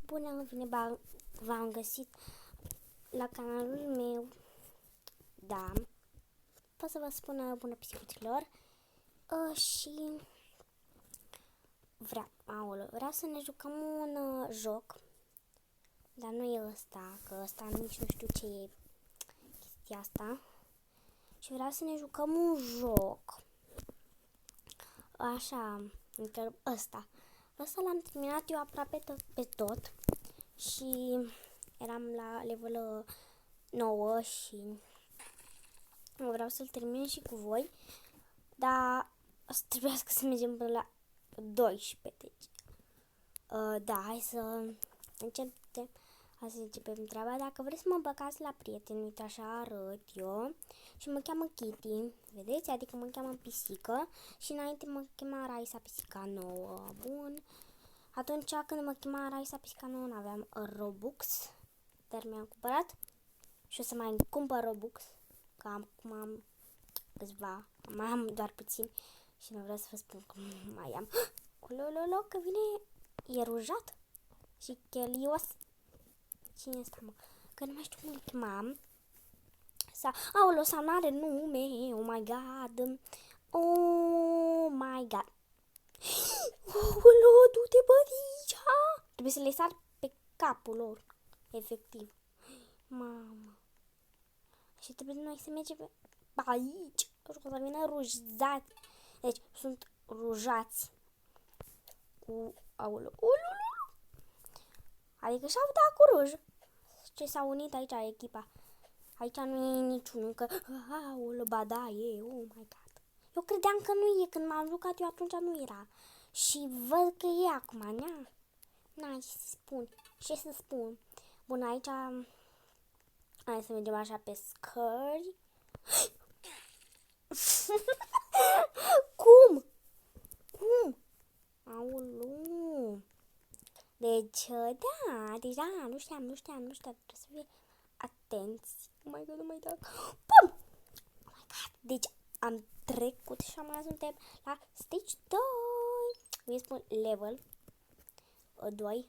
Bună, bine v-am găsit la canalul meu. Da, pot să vă spun bună pisicuților. Și vreau să ne jucăm un joc. Dar nu e ăsta, că ăsta nici nu știu ce e chestia asta. Și vreau să ne jucăm un joc. Așa, adică ăsta. Ăsta l-am terminat eu aproape pe tot. Și eram la level 9 și vreau să-l termin și cu voi. Dar o să trebuiască să mergem până la 12. Deci, da, hai să începem. Hai să începem treaba. Dacă vreți să mă băgați la prieteni, uite așa arăt eu. Și mă cheamă Kitty, vedeți? Adică mă cheamă pisică. Și înainte mă chema Raisa pisica nouă. Bun. Atunci când mă chema Raisa pisica nouă n-aveam Robux. Dar mi-am cumpărat. Și o să mai cumpăr Robux. Că acum am câțiva. Mai am doar puțin. Și nu vreau să vă spun că mai am. Olololo, că vine. E rujat. Și chelios. Cine este, mă? Că nu mai știu cum îl chemam. Aolo, sau n-are nume. Oh my god. Oh my god. Aolo, du-te bă de aici. Trebuie să le sar pe capul lor. Efectiv. Mamă. Și trebuie noi să mergem pe aici. O să vină rujați. Deci, sunt rujați. Cu aolo. Adică și-au dat cu ruj. Ce s-a unit aici echipa. Aici nu e niciunul, că aolo, ba da, e, oh my god. Eu credeam că nu e, când m-am jucat eu atunci nu era. Și văd că e acum, nea. N-ai ce să spun. Bun, aici hai să mergem așa pe scări. Cum? Aolo. Deci, da, nu știam. Trebuie să fie atenți. Oh my god. Pum! Oh my god. Deci, am trecut și mai suntem la stage 2. Îi spun level 2.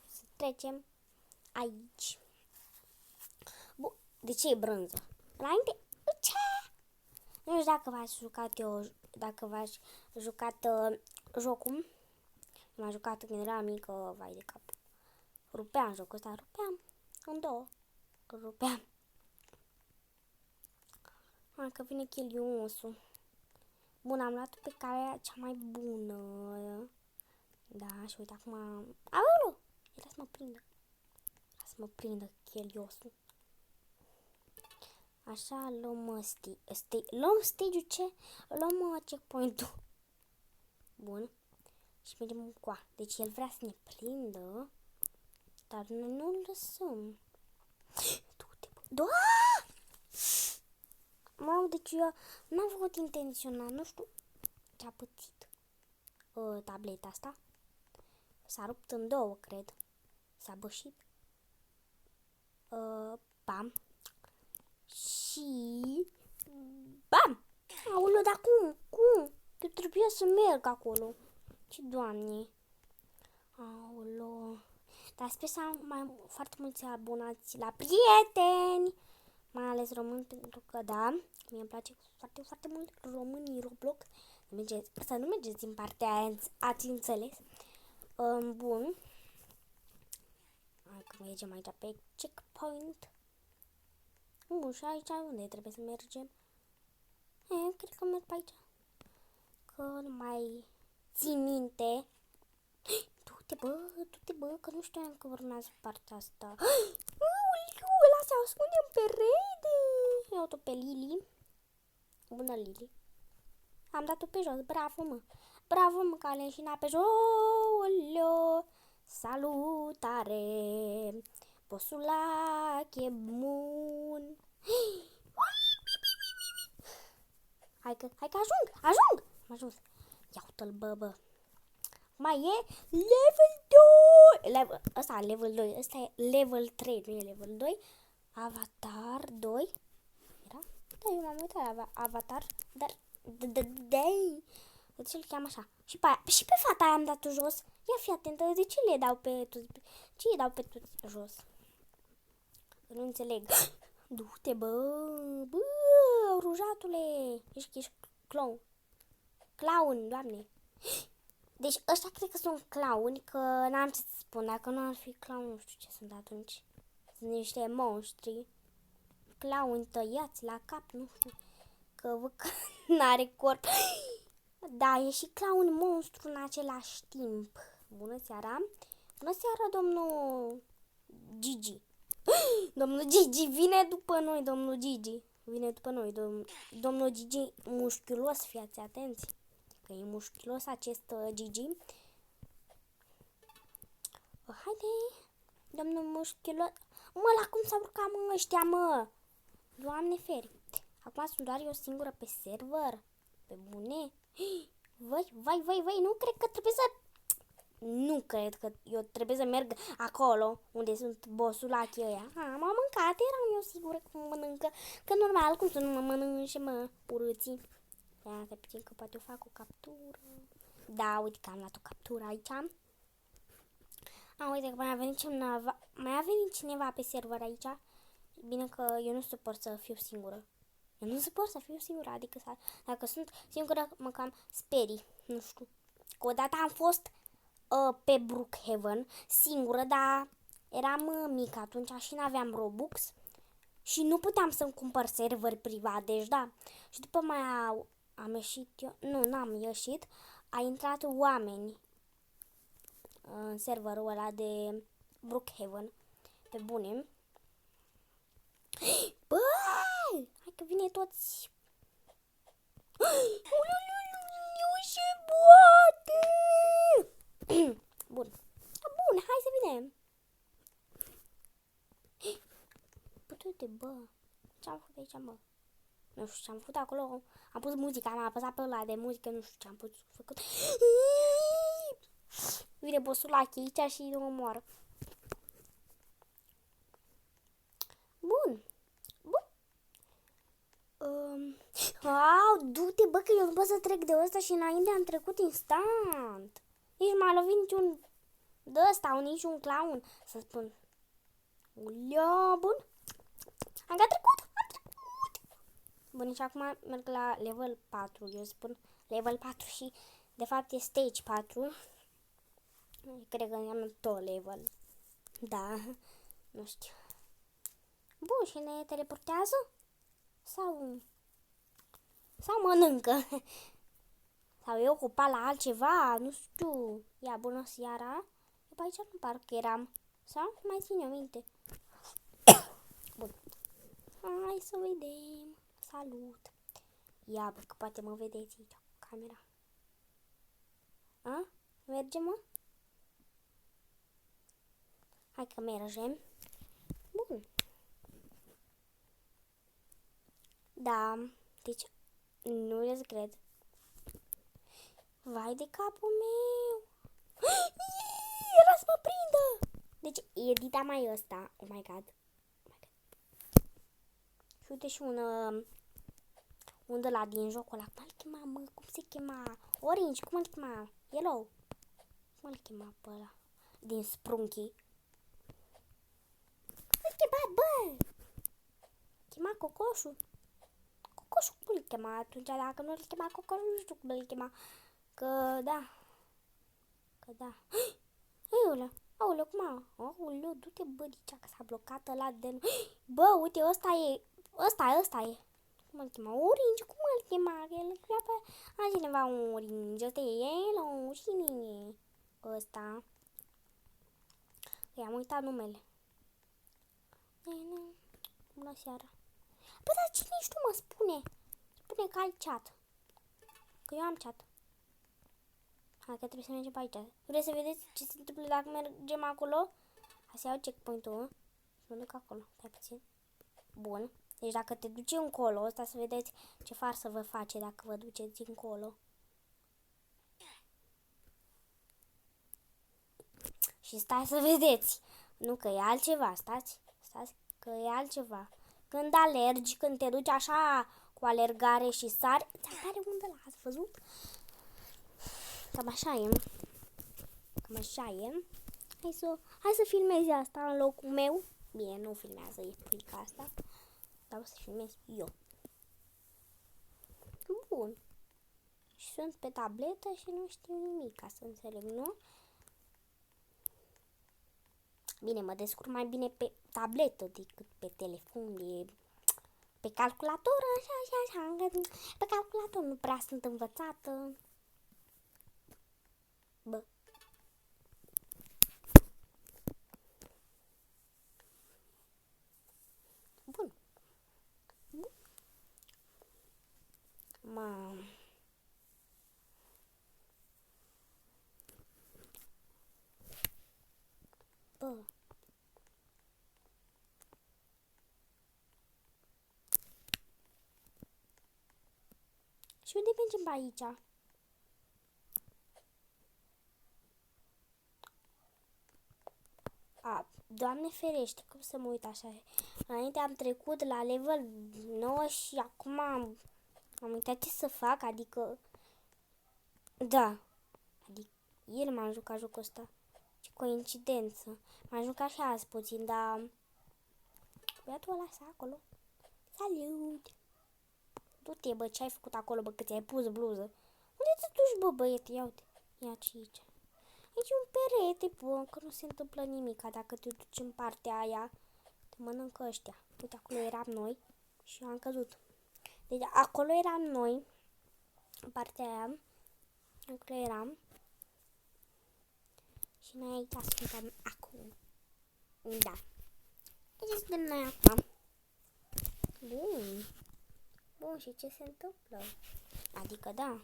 Să trecem aici. Bun, de ce e brânză? Înainte, ce? Nu știu dacă v-ați jucat jocul. M-am jucat când eram mică, vai de cap. Rupeam jocul ăsta, rupeam în două. Rupeam. Hai că vine cheliosul. Bun, am luat pe calea cea mai bună. Da, și uite acum... Aolo! Era să mă prindă cheliosul. Așa, luăm stage-ul ce? Luăm checkpoint-ul. Bun. Și mergem cu a. Deci el vrea să ne prindă. Dar noi nu-l lăsăm. Du-te, Mamă, deci eu n-am făcut intenționat. Nu știu ce a pățit tableta asta. S-a rupt în două, cred. S-a bășit. Bam. Și... Bam! Aoleu, dar cum? Eu trebuie să merg acolo. Ce doamne. Aoleu. Dar sper să am foarte mulți abonați la prieteni. Mai ales români, pentru că, da, mie îmi place foarte mult românii Roblox. Să nu mergeți din partea aia, ați înțeles? Bun. Hai că mergem aici pe checkpoint. Bun, și aici unde trebuie să mergem? Eu cred că merg pe aici. Că nu mai țin minte. Du-te bă, că nu știam că urmează partea asta. Ăla se ascunde în perete. Iau-o pe Lili. Bună, Lili. Am dat-o pe jos, bravo, mă. Bravo, mă, că a leșinat pe jos. Oleo. Salutare. Bosulac e bun. Hai că ajung. Am ajuns. Ia uite-l, bă. Mai e level 2. Ăsta level 2. Ăsta e level 3, nu e level 2. Avatar 2. Era? Da, eu m-am uitat la Avatar. Dar de ce îl cheamă așa? Și pe fata aia am dat-o jos. Ia fi atentă, de ce le dau pe toți? Ce îi dau pe toți jos? Nu înțeleg. Du-te, bă, rujatule. Ești clown. Clown, doamne. Deci ăștia cred că sunt clowni, că n-am ce să spun. Dacă nu ar fi clown, nu știu ce sunt atunci. Sunt niște monștri. Clown tăiați la cap, nu știu. Că văd că n-are corp. Da, e și clown monstru în același timp. Bună seara. Bună seara, domnul Gigi. Domnul Gigi vine după noi, domnul Gigi. Vine după noi, domnul Gigi mușchiulos, fiați atenți. Că e mușchiulos acest Gigi. Haide, domnul mușchiulos. Mă, la cum s-au urcat, mă, ăștia, mă? Doamne feri. Acum sunt doar eu singură pe server. Pe bune. Vai, nu cred că trebuie să... Nu cred că eu trebuie să merg acolo unde sunt bosulachii ăia. M-am mâncat, eram eu sigură că mă mănâncă. Că normal, cum să nu mă mănânce, mă, urâții. Ia, să puțin că poate eu fac o captură. Da, uite că am luat o captură aici. Uite că mai a venit cineva pe server aici. Bine că eu nu suport să fiu singură. Eu nu suport să fiu singură, adică dacă sunt singură mă cam sperii, nu știu. Că odată am fost pe Brookhaven singură, dar eram mică atunci și n-aveam Robux și nu puteam să-mi cumpăr server privat, deci da. Și după mai am ieșit eu, nu, n-am ieșit, a intrat oameni în serverul ăla de Brookhaven, pe bune. Băi! Hai că vine toți. Ce boate! Bun. Bun, hai să vedem. Pute-te, bă. Ce-am făcut aici, bă? Nu știu ce-am făcut acolo. Am pus muzica, am apăsat pe ăla de muzică, nu știu ce-am făcut. Vine bosulache aici și nu mă moară. Bun. Du-te, bă, că eu nu pot să trec de ăsta și înainte am trecut instant. Nici m-a lovit niciun de ăsta, niciun clown, să spun. Ulea, bun. Am trecut. Bun, și acum merg la level 4, eu spun level 4 și de fapt e stage 4. Cred că înseamnă tot level. Da, nu știu. Bun, și ne teleportează? Sau mănâncă? Sau eu ocupat la altceva? Nu știu. Ia, bună seara. Eu pe aici nu parcă eram. Sau mai țin eu minte. Bun. Hai să vedem. Salut. Ia, bă, că poate mă vedeți aici cu camera. Merge, mă? Hai că mergem. Bun. Da, deci nu le cred. Vai de capul meu! Era să mă prindă! Deci edita mai ăsta. Oh my god. Și uite și un de la din jocul ăla. Cum îl chema, mă? Cum se chema? Orange, cum îl chema? Yellow. Cum îl chema pe ăla? Din Sprunky. Îl chema, bă! Chema Cocoșul. Cocoșul cum îl chema atunci? Dacă nu îl chema Cocoșul, nu știu cum îl chema. Că da. Aoleu, cum a? Aoleu, du-te, bă, dicea că s-a blocat ăla de... Bă, uite, ăsta e. Cum îl chema? Orange, cum îl chema? El îl chema pe altcineva un orange. Ăsta e yellow, cine e ăsta? I-am uitat numele. Bună seara. Bă, dar cine ești tu, mă, spune? Spune că ai chat. Că eu am chat. Hai că trebuie să mergem pe aici. Vreți să vedeți ce se întâmplă dacă mergem acolo? Hai să iau checkpoint-ul. Și mă duc acolo. Stai puțin. Bun. Deci dacă te duci încolo, ăsta să vedeți ce farsă vă face dacă vă duceți încolo. Și stai să vedeți. Nu că e altceva. Stați că e altceva. Când alergi, când te duci așa cu alergare și sari, ți apare undă la, ați văzut? Cam așa e. Hai să filmezi asta în locul meu. Bine, nu filmează, e plica asta. Dar o să filmez eu. Bun. Și sunt pe tabletă și nu știu nimic, ca să înțeleg, nu? Bine, mă descurc mai bine pe tabletă decât pe telefon, pe calculator, așa. Pe calculator nu prea sunt învățată. Bă. Bun. Bă. Și unde mergem pe aici? Doamne ferește, cum să mă uit așa. Înainte am trecut la level 9 și acum am uitat ce să fac, adică... Da. Adică el m-a jucat jocul ăsta. Ce coincidență. M-a jucat și azi puțin, dar... Băiatul ăla stă acolo. Salut! Du-te, bă, ce ai făcut acolo, bă, că ți-ai pus bluză? Unde te duci, bă, băiete? Ia uite. Ia ce aici. Aici e un perete, bă, că nu se întâmplă nimic. Dacă te duci în partea aia, te mănâncă ăștia. Uite, acolo eram noi și am căzut. Deci acolo eram noi, în partea aia. Acolo eram. Și noi aici suntem acum. Da. Aici suntem noi acum. Bun. Bun, și ce se întâmplă? Adică, da.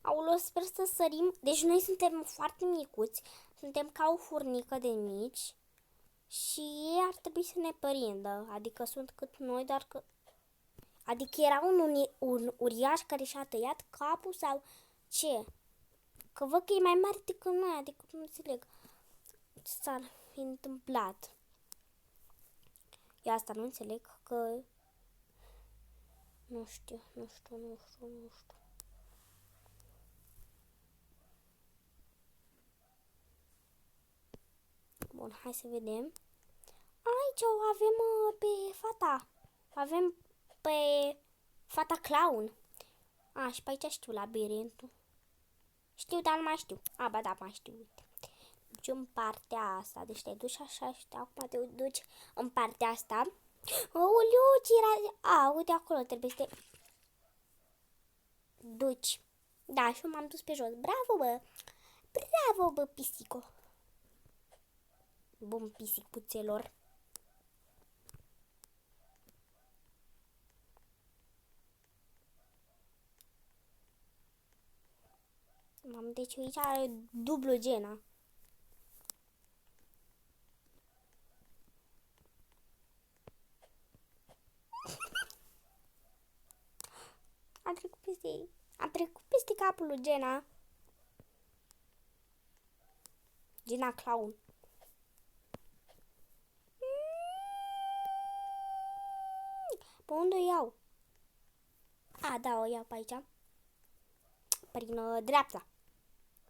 Aoleu, sper să sărim. Deci noi suntem foarte micuți. Suntem ca o furnică de mici. Și ei ar trebui să ne prindă. Adică sunt cât noi, dar că... Adică era un uriaș care și-a tăiat capul sau ce? Că văd că e mai mare decât noi, adică nu înțeleg ce s-ar fi întâmplat. Eu asta nu înțeleg, că... Nu știu. Bun, hai să vedem. Aici o avem pe fata. Avem pe fata clown. Și pe aici știu labirintul. Știu, dar nu mai știu. Ba da, mai știu, uite. Duci în partea asta. Deci te duci așa și acum te duci în partea asta. Uliu, ce era... uite acolo, trebuie să te duci. Da, și eu m-am dus pe jos. Bravo, bă! Bravo, bă, pisico! Bun, pisicuțelor. Deci aici are dublu gena. Am trecut peste capul lui Gena. Gena clown. Pe unde o iau? Da, o iau pe aici. Prin dreapta.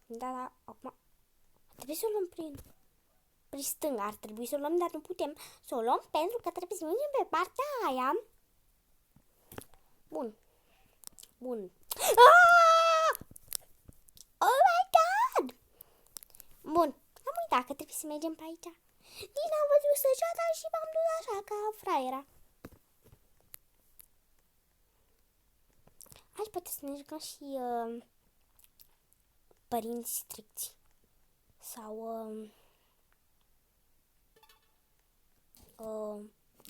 Da, acum trebuie să o luăm prin stânga. Ar trebui să o luăm, dar nu putem să o luăm pentru că trebuie să mergem pe partea aia. Bun. Oh my god! Bun. Am uitat că trebuie să mergem pe aici. Din am văzut săgeata și m-am dus așa ca fraiera. Aici poate să ne jucăm și părinți stricți. Sau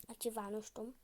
altceva, nu știu.